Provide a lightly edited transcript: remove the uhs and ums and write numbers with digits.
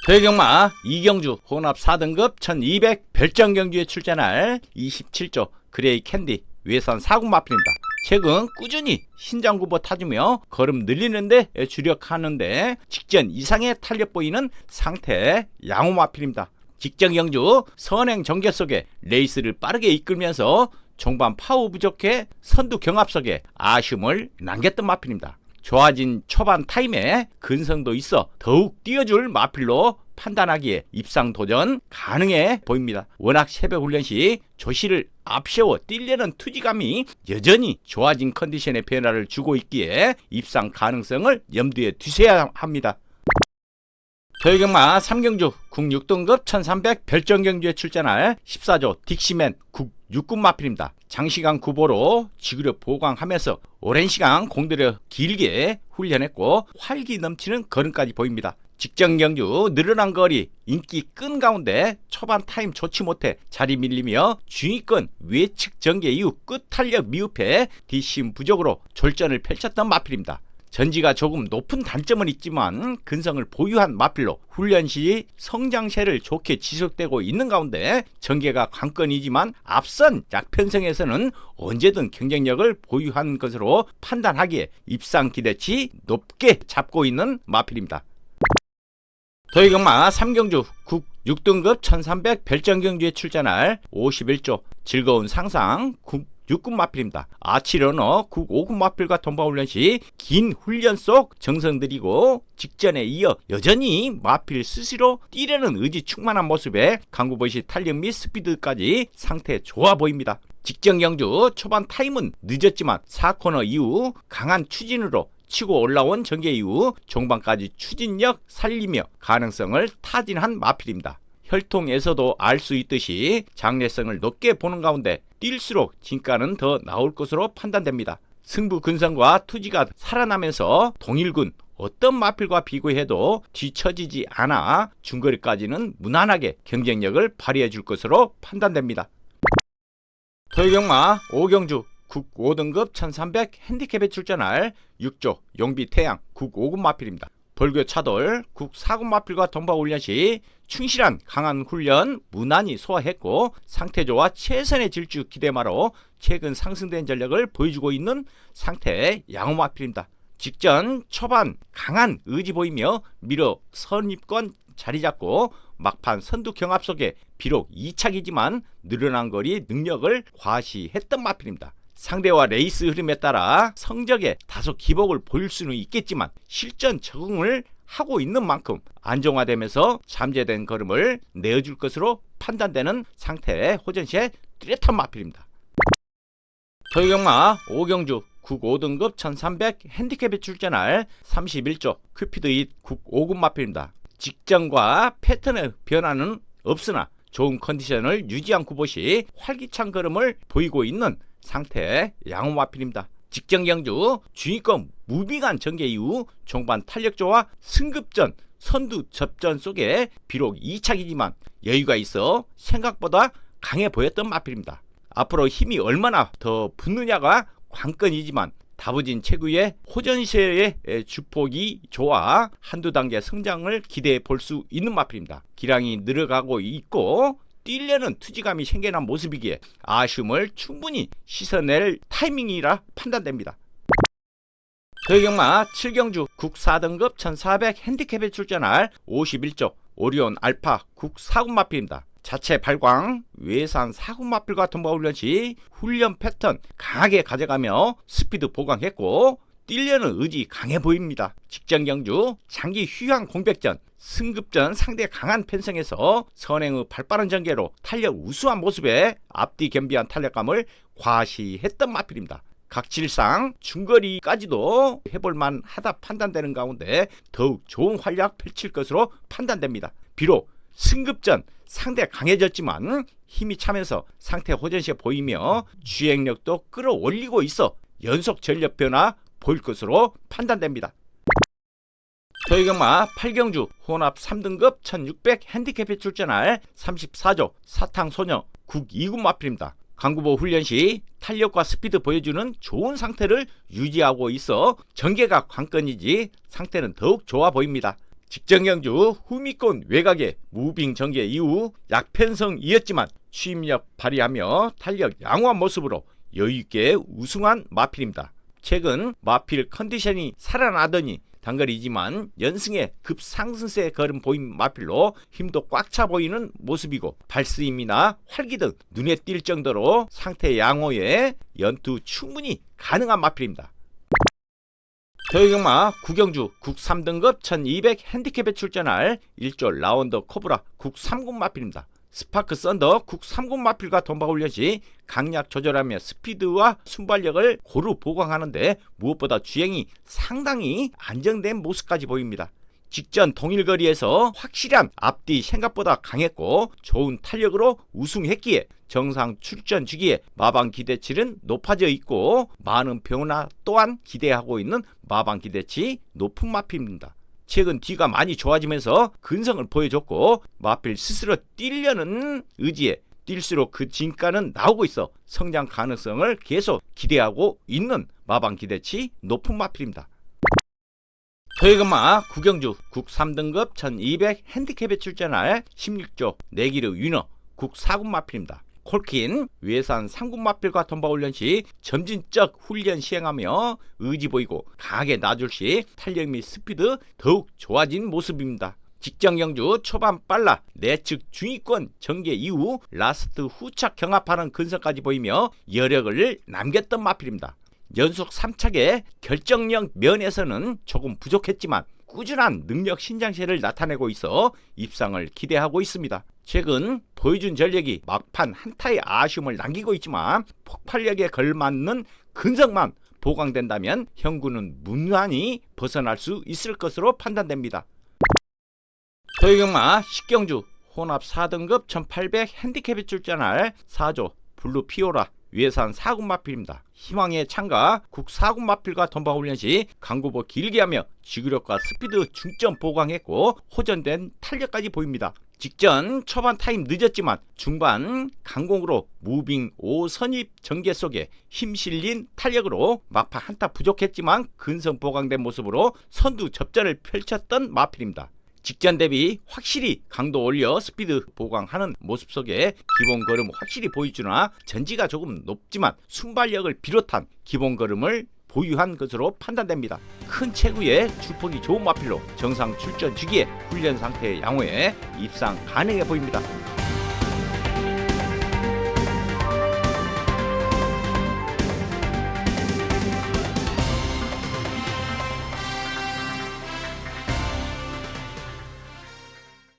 대경마 이경주 혼합 4등급 1200 별정 경주에 출전할 27조 그레이 캔디 외산 4군 마필입니다. 최근 꾸준히 신장구보 타주며 걸음 늘리는데 주력하는데 직전 이상의 탄력 보이는 상태 양호 마필입니다. 직전 경주 선행 전개 속에 레이스를 빠르게 이끌면서 종반 파워 부족해 선두 경합 속에 아쉬움을 남겼던 마필입니다. 좋아진 초반 타임에 근성도 있어 더욱 뛰어줄 마필로 판단하기에 입상 도전 가능해 보입니다. 워낙 새벽 훈련 시 조시를 앞세워 뛰려는 투지감이 여전히 좋아진 컨디션의 변화를 주고 있기에 입상 가능성을 염두에 두셔야 합니다. 저희경마 3경주 국 6등급 1300 별정경주에 출전할 14조 딕시맨 국 6군 마필입니다. 장시간 구보로 지구력 보강하면서 오랜 시간 공들여 길게 훈련했고 활기 넘치는 걸음까지 보입니다. 직전 경주 늘어난 거리 인기 끈 가운데 초반 타임 좋지 못해 자리 밀리며 중위권 외측 전개 이후 끝 탄력 미흡해 뒷심 부족으로 졸전을 펼쳤던 마필입니다. 전지가 조금 높은 단점은 있지만 근성을 보유한 마필로 훈련 시 성장세를 좋게 지속되고 있는 가운데 전개가 관건이지만 앞선 약편성에서는 언제든 경쟁력을 보유한 것으로 판단하기에 입상 기대치 높게 잡고 있는 마필입니다. 도의경마 3경주 국 6등급 1300 별정경주에 출전할 51조 즐거운 상상 국 6군 마필입니다. 아치러너 국 5군 마필과 동반훈련 시 긴 훈련 속 정성 들이고 직전에 이어 여전히 마필 스스로 뛰려는 의지 충만한 모습에 강구보시 탄력 및 스피드까지 상태 좋아 보입니다. 직전 경주 초반 타임은 늦었지만 4코너 이후 강한 추진으로 치고 올라온 전개 이후 종반까지 추진력 살리며 가능성을 타진한 마필입니다. 혈통에서도 알 수 있듯이 장래성을 높게 보는 가운데 뛸수록 진가는 더 나올 것으로 판단됩니다. 승부 근성과 투지가 살아나면서 동일군 어떤 마필과 비교해도 뒤처지지 않아 중거리까지는 무난하게 경쟁력을 발휘해 줄 것으로 판단됩니다. 도의경마 5경주 국 5등급 1300 핸디캡에 출전할 6조 용비 태양 국 5군 마필입니다. 벌교 차돌 국 4군 마필과 동반 훈련 시 충실한 강한 훈련 무난히 소화했고 상태 좋아 최선의 질주 기대마로 최근 상승된 전력을 보여주고 있는 상태의 양호 마필입니다. 직전 초반 강한 의지 보이며 밀어 선입권 자리 잡고 막판 선두 경합 속에 비록 2착이지만 늘어난 거리 능력을 과시했던 마필입니다. 상대와 레이스 흐름에 따라 성적에 다소 기복을 보일 수는 있겠지만 실전 적응을 하고 있는 만큼 안정화되면서 잠재된 걸음을 내어줄 것으로 판단되는 상태의 호전시에 뚜렷한 마필입니다. 도의경마 5경주 국 5등급 1300 핸디캡에 출전할 31조 큐피드 잇 국 5군 마필입니다. 직전과 패턴의 변화는 없으나 좋은 컨디션을 유지한 구보시 활기찬 걸음을 보이고 있는 상태의 양호 마필입니다. 직전 경주 중위권 무빙한 전개 이후 종반 탄력조와 승급전 선두 접전 속에 비록 2착이지만 여유가 있어 생각보다 강해 보였던 마필입니다. 앞으로 힘이 얼마나 더 붙느냐가 관건이지만 다부진 체구의 호전세의 주폭이 좋아 한두 단계 성장을 기대해 볼 수 있는 마필입니다. 기량이 늘어가고 있고 뛰려는 투지감이 생겨난 모습이기에 아쉬움을 충분히 씻어낼 타이밍이라 판단됩니다. 도의경마 7경주 국 4등급 1400 핸디캡에 출전할 51조 오리온 알파 국 4군 마필입니다. 자체 발광 외산 4군 마필과 동반 훈련 시 훈련 패턴 강하게 가져가며 스피드 보강했고 뛰려는 의지 강해 보입니다. 직전 경주 장기 휴양 공백전 승급전 상대 강한 편성에서 선행의 발빠른 전개로 탄력 우수한 모습에 앞뒤 겸비한 탄력감을 과시했던 마필입니다. 각질상 중거리까지도 해볼만 하다 판단되는 가운데 더욱 좋은 활약 펼칠 것으로 판단됩니다. 비록 승급전 상대 강해졌지만 힘이 차면서 상태 호전시에 보이며 주행력도 끌어올리고 있어 연속 전력 변화 보일 것으로 판단됩니다. 도의경마 8경주 혼합 3등급 1600 핸디캡에 출전할 34조 사탕소녀 국 2군 마필입니다. 강구보 훈련 시 탄력과 스피드 보여주는 좋은 상태를 유지하고 있어 전개가 관건이지 상태는 더욱 좋아 보입니다. 직전 경주 후미권 외곽의 무빙 전개 이후 약편성이었지만 추임력 발휘하며 탄력 양호한 모습으로 여유있게 우승한 마필입니다. 최근 마필 컨디션이 살아나더니 단거리지만 연승에 급상승세 걸음 보인 마필로 힘도 꽉 차 보이는 모습이고 발스임이나 활기 등 눈에 띌 정도로 상태 양호에 연투 충분히 가능한 마필입니다. 더위경마 구경주 국 3등급 1200 핸디캡에 출전할 1조 라운더 코브라 국 3군 마필입니다. 스파크 썬더 국 3군 마필과 돈바훈련 시 강약 조절하며 스피드와 순발력을 고루 보강하는데 무엇보다 주행이 상당히 안정된 모습까지 보입니다. 직전 동일거리에서 확실한 앞뒤 생각보다 강했고 좋은 탄력으로 우승했기에 정상 출전 주기에 마방 기대치는 높아져 있고 많은 변화 또한 기대하고 있는 마방 기대치 높은 마필입니다. 최근 뒤가 많이 좋아지면서 근성을 보여줬고 마필 스스로 뛰려는 의지에 뛸수록 그 진가는 나오고 있어 성장 가능성을 계속 기대하고 있는 마방 기대치 높은 마필입니다. 더위금마 구경주 국 3등급 1200 핸디캡에 출전할 16조 내기르 위너 국 4군 마필입니다. 콜킨 외산 3군 마필과 돈바훈련 시 점진적 훈련 시행하며 의지 보이고 강하게 놔줄 시 탄력 및 스피드 더욱 좋아진 모습입니다. 직전 경주 초반 빨라 내측 중위권 전개 이후 라스트 후착 경합하는 근성까지 보이며 여력을 남겼던 마필입니다. 연속 3착의 결정력 면에서는 조금 부족했지만 꾸준한 능력 신장세를 나타내고 있어 입상을 기대하고 있습니다. 최근 보여준 전력이 막판 한타의 아쉬움을 남기고 있지만 폭발력에 걸맞는 근성만 보강된다면 형구는 무난히 벗어날 수 있을 것으로 판단됩니다. 더위경마 10경주 혼합 4등급 1800 핸디캡에 출전할 4조 블루 피오라 외산 4군 마필입니다. 희망의 참가 국 4군 마필과 돈바훈련 시 강구보 길게 하며 지구력과 스피드 중점 보강했고 호전된 탄력까지 보입니다. 직전 초반 타임 늦었지만 중반 강공으로 무빙 5선입 전개 속에 힘 실린 탄력으로 막판 한타 부족했지만 근성 보강된 모습으로 선두 접전을 펼쳤던 마필입니다. 직전 대비 확실히 강도 올려 스피드 보강하는 모습 속에 기본 걸음 확실히 보여주나 전지가 조금 높지만 순발력을 비롯한 기본 걸음을 보유한 것으로 판단됩니다. 큰 체구에 주폭이 좋은 마필로 정상 출전 주기에 훈련 상태의 양호에 입상 가능해 보입니다.